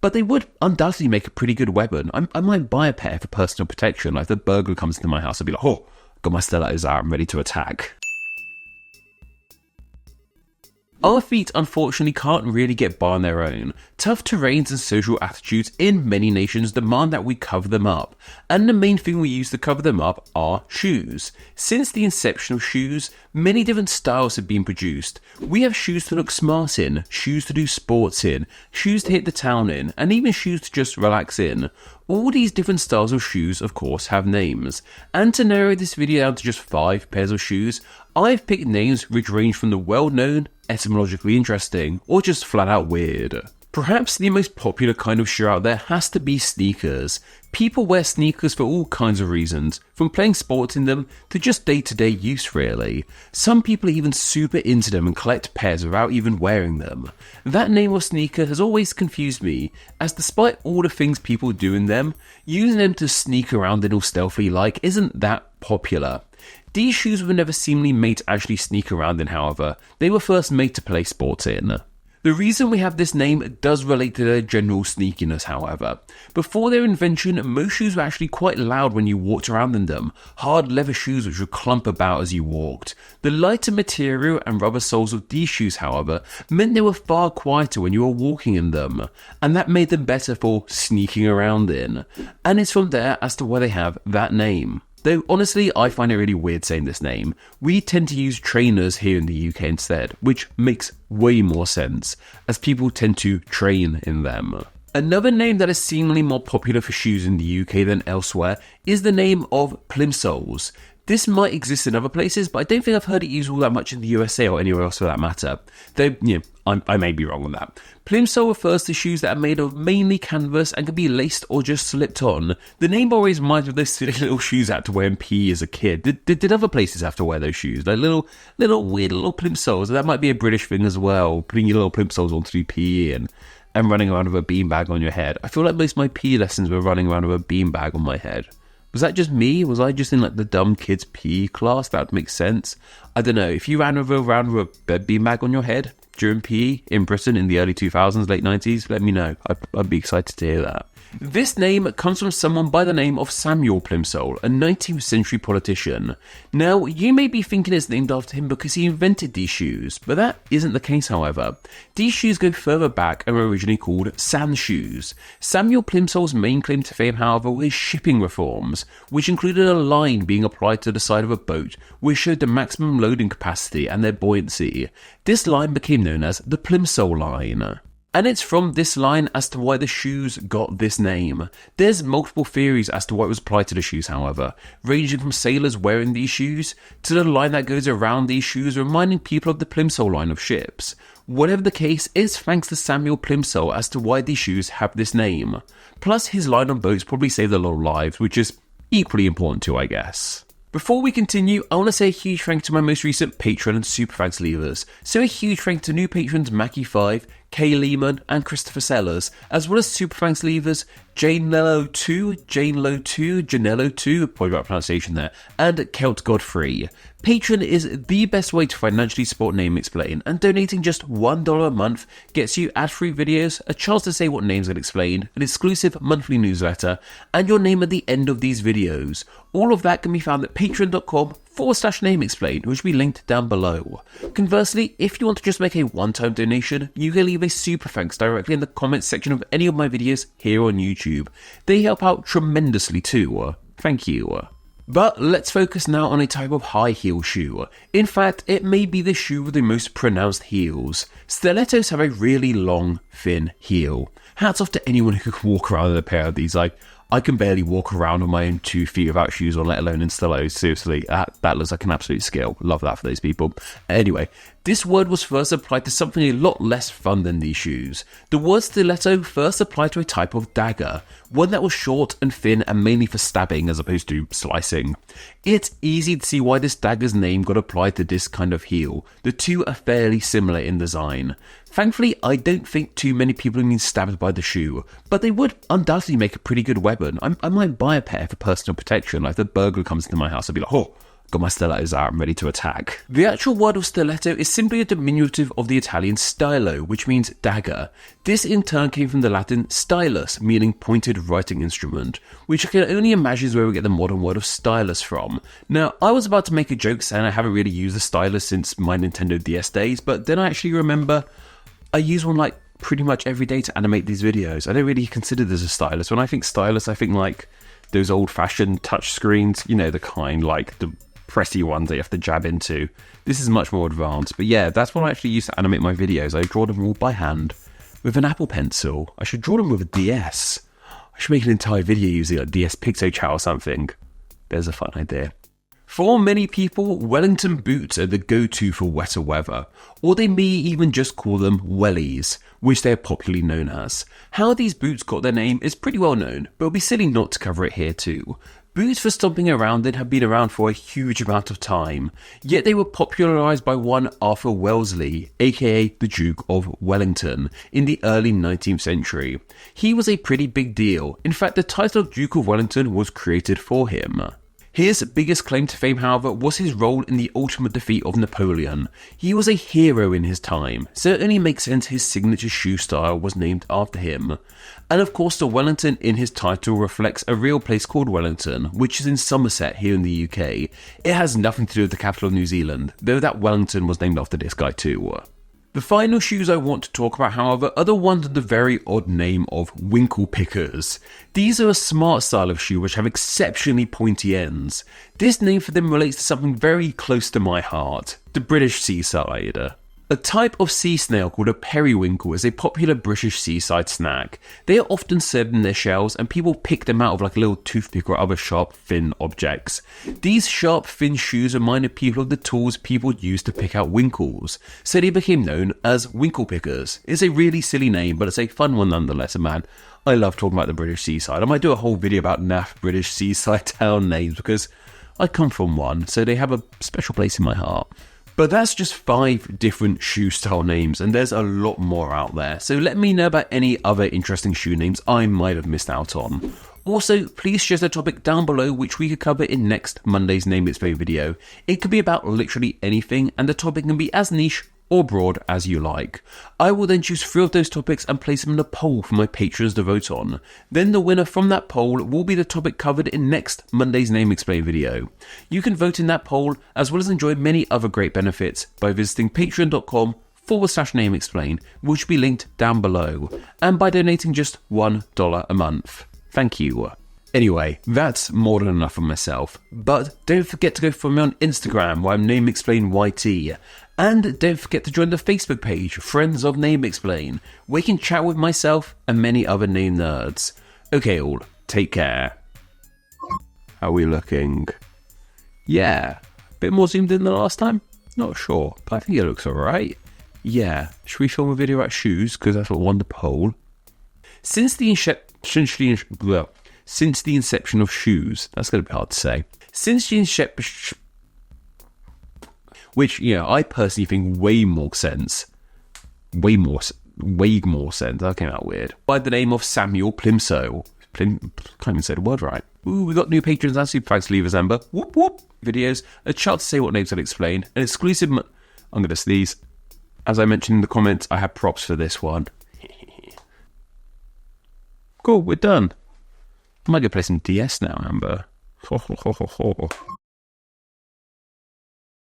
but they would undoubtedly make a pretty good weapon. I might buy a pair for personal protection. Like if the burglar comes into my house, I'd be like, oh, got my stilettos out, I'm ready to attack. Our feet unfortunately can't really get by on their own. Tough terrains and social attitudes in many nations demand that we cover them up, and the main thing we use to cover them up are shoes. Since the inception of shoes, many different styles have been produced. We have shoes to look smart in, shoes to do sports in, shoes to hit the town in, and even shoes to just relax in. All these different styles of shoes, of course, have names, and to narrow this video down to just 5 pairs of shoes, I've picked names which range from the well-known, etymologically interesting, or just flat out weird. Perhaps the most popular kind of shoe out there has to be sneakers. People wear sneakers for all kinds of reasons, from playing sports in them to just day-to-day use really. Some people are even super into them and collect pairs without even wearing them. That name of sneaker has always confused me, as despite all the things people do in them, using them to sneak around in all stealthy like isn't that popular. These shoes were never seemingly made to actually sneak around in, however. They were first made to play sports in. The reason we have this name does relate to their general sneakiness, however. Before their invention, most shoes were actually quite loud when you walked around in them, hard leather shoes which would clump about as you walked. The lighter material and rubber soles of these shoes, however, meant they were far quieter when you were walking in them, and that made them better for sneaking around in. And it's from there as to why they have that name. Though honestly, I find it really weird saying this name. We tend to use trainers here in the UK instead, which makes way more sense, as people tend to train in them. Another name that is seemingly more popular for shoes in the UK than elsewhere is the name of plimsolls. This might exist in other places, but I don't think I've heard it used all that much in the USA or anywhere else for that matter. Though, I may be wrong on that. Plimsoll refers to shoes that are made of mainly canvas and can be laced or just slipped on. The name always reminds me of those silly little shoes I had to wear in PE as a kid. Did other places have to wear those shoes? Like little weird little plimsolls. That might be a British thing as well, putting your little plimsolls on to do PE and running around with a beanbag on your head. I feel like most of my PE lessons were running around with a beanbag on my head. Was that just me? Was I just in like the dumb kids PE class? That would make sense. I don't know. If you ran around with a beanbag on your head during PE in Britain in the early 2000s, late 90s, let me know. I'd be excited to hear that. This name comes from someone by the name of Samuel Plimsoll, a 19th century politician. Now, you may be thinking it's named after him because he invented these shoes, but that isn't the case, however. These shoes go further back and were originally called sand shoes. Samuel Plimsoll's main claim to fame, however, was shipping reforms, which included a line being applied to the side of a boat, which showed the maximum loading capacity and their buoyancy. This line became known as the Plimsoll line. And it's from this line as to why the shoes got this name. There's multiple theories as to why it was applied to the shoes, however, ranging from sailors wearing these shoes to the line that goes around these shoes reminding people of the Plimsoll line of ships. Whatever the case, it's thanks to Samuel Plimsoll as to why these shoes have this name. Plus, his line on boats probably saved a lot of lives, which is equally important too, I guess. Before we continue, I want to say a huge thank you to my most recent Patreon and Super Thanks leavers. So a huge thank you to new patrons Mackie5, Kay Lehman and Christopher Sellers, as well as Super Thanks leavers Janello2, Janello2, probably about pronunciation there, and Celt Godfrey. Patreon is the best way to financially support Name Explain, and donating just $1 a month gets you ad-free videos, a chance to say what names get explained, an exclusive monthly newsletter, and your name at the end of these videos. All of that can be found at patreon.com/Name Explain, which will be linked down below. Conversely, if you want to just make a one-time donation, you can leave a super thanks directly in the comments section of any of my videos here on YouTube. They help out tremendously too. Thank you. But let's focus now on a type of high heel shoe. In fact, it may be the shoe with the most pronounced heels. Stilettos have a really long, thin heel. Hats off to anyone who can walk around in a pair of these. I can barely walk around on my own 2 feet without shoes on, let alone in stilettos. Seriously, that looks like an absolute skill. Love that for those people. Anyway, this word was first applied to something a lot less fun than these shoes. The word stiletto first applied to a type of dagger, one that was short and thin and mainly for stabbing as opposed to slicing. It's easy to see why this dagger's name got applied to this kind of heel. The two are fairly similar in design. Thankfully, I don't think too many people have been stabbed by the shoe, but they would undoubtedly make a pretty good weapon. I might buy a pair for personal protection. Like if the burglar comes into my house, I'd be like, oh, Got my stilettos out, I'm ready to attack. The actual word of stiletto is simply a diminutive of the Italian stylo, which means dagger. This in turn came from the Latin stylus, meaning pointed writing instrument, which I can only imagine is where we get the modern word of stylus from. Now, I was about to make a joke saying I haven't really used a stylus since my Nintendo DS days, but then I actually remember I use one like pretty much every day to animate these videos. I don't really consider this a stylus. When I think stylus, I think like those old-fashioned touch screens, you know, the kind like the pressy ones that you have to jab into. This is much more advanced, but yeah, that's what I actually use to animate my videos. I draw them all by hand with an Apple Pencil. I should draw them with a DS. I should make an entire video using a DS Pictochow or something. There's a fun idea. For many people, Wellington boots are the go-to for wetter weather, or they may even just call them wellies, which they are popularly known as. How these boots got their name is pretty well known, but it'll be silly not to cover it here too. Boots for stomping around in have been around for a huge amount of time, yet they were popularised by one Arthur Wellesley, aka the Duke of Wellington, in the early 19th century. He was a pretty big deal. In fact, the title of Duke of Wellington was created for him. His biggest claim to fame, however, was his role in the ultimate defeat of Napoleon. He was a hero in his time, so it only makes sense his signature shoe style was named after him. And of course, the Wellington in his title reflects a real place called Wellington, which is in Somerset here in the UK. It has nothing to do with the capital of New Zealand, though that Wellington was named after this guy too. The final shoes I want to talk about, however, are the ones with the very odd name of winkle pickers. These are a smart style of shoe which have exceptionally pointy ends. This name for them relates to something very close to my heart, the British seaside. A type of sea snail called a periwinkle is a popular British seaside snack. They are often served in their shells and people pick them out of like a little toothpick or other sharp thin objects. These sharp thin shoes reminded people of the tools people used to pick out winkles, so they became known as winkle pickers. It's a really silly name, but it's a fun one nonetheless, and man, I love talking about the British seaside. I might do a whole video about naff British seaside town names because I come from one, so they have a special place in my heart. But that's just 5 different shoe style names, and there's a lot more out there, so let me know about any other interesting shoe names I might have missed out on. Also, please share the topic down below which we could cover in next Monday's Name Explain video. It could be about literally anything, and the topic can be as niche or broad as you like. I will then choose 3 of those topics and place them in a poll for my patrons to vote on. Then the winner from that poll will be the topic covered in next Monday's Name Explain video. You can vote in that poll as well as enjoy many other great benefits by visiting patreon.com/Name Explain, which will be linked down below, and by donating just $1 a month. Thank you. Anyway, that's more than enough for myself, but don't forget to go follow me on Instagram where I'm NameExplainYT, and don't forget to join the Facebook page Friends of Name Explain, where you can chat with myself and many other name nerds. Okay all, take care. How are we looking? Yeah, a bit more zoomed in than last time? Not sure, but I think it looks alright. Yeah, should we film a video about shoes, because that's what won the poll? Since the inception of shoes, that's going to be hard to say. Since the inception, which, you know, I personally think way more sense. That came out weird. By the name of Samuel Plimsoll. Can't even say the word right. Ooh, we got new patrons and super thanks to leave us, Ember. Whoop whoop. Videos, a chance to say what names I'll explain, an exclusive. I'm going to sneeze. As I mentioned in the comments, I have props for this one. Cool, we're done. I might go play some DS now, Amber.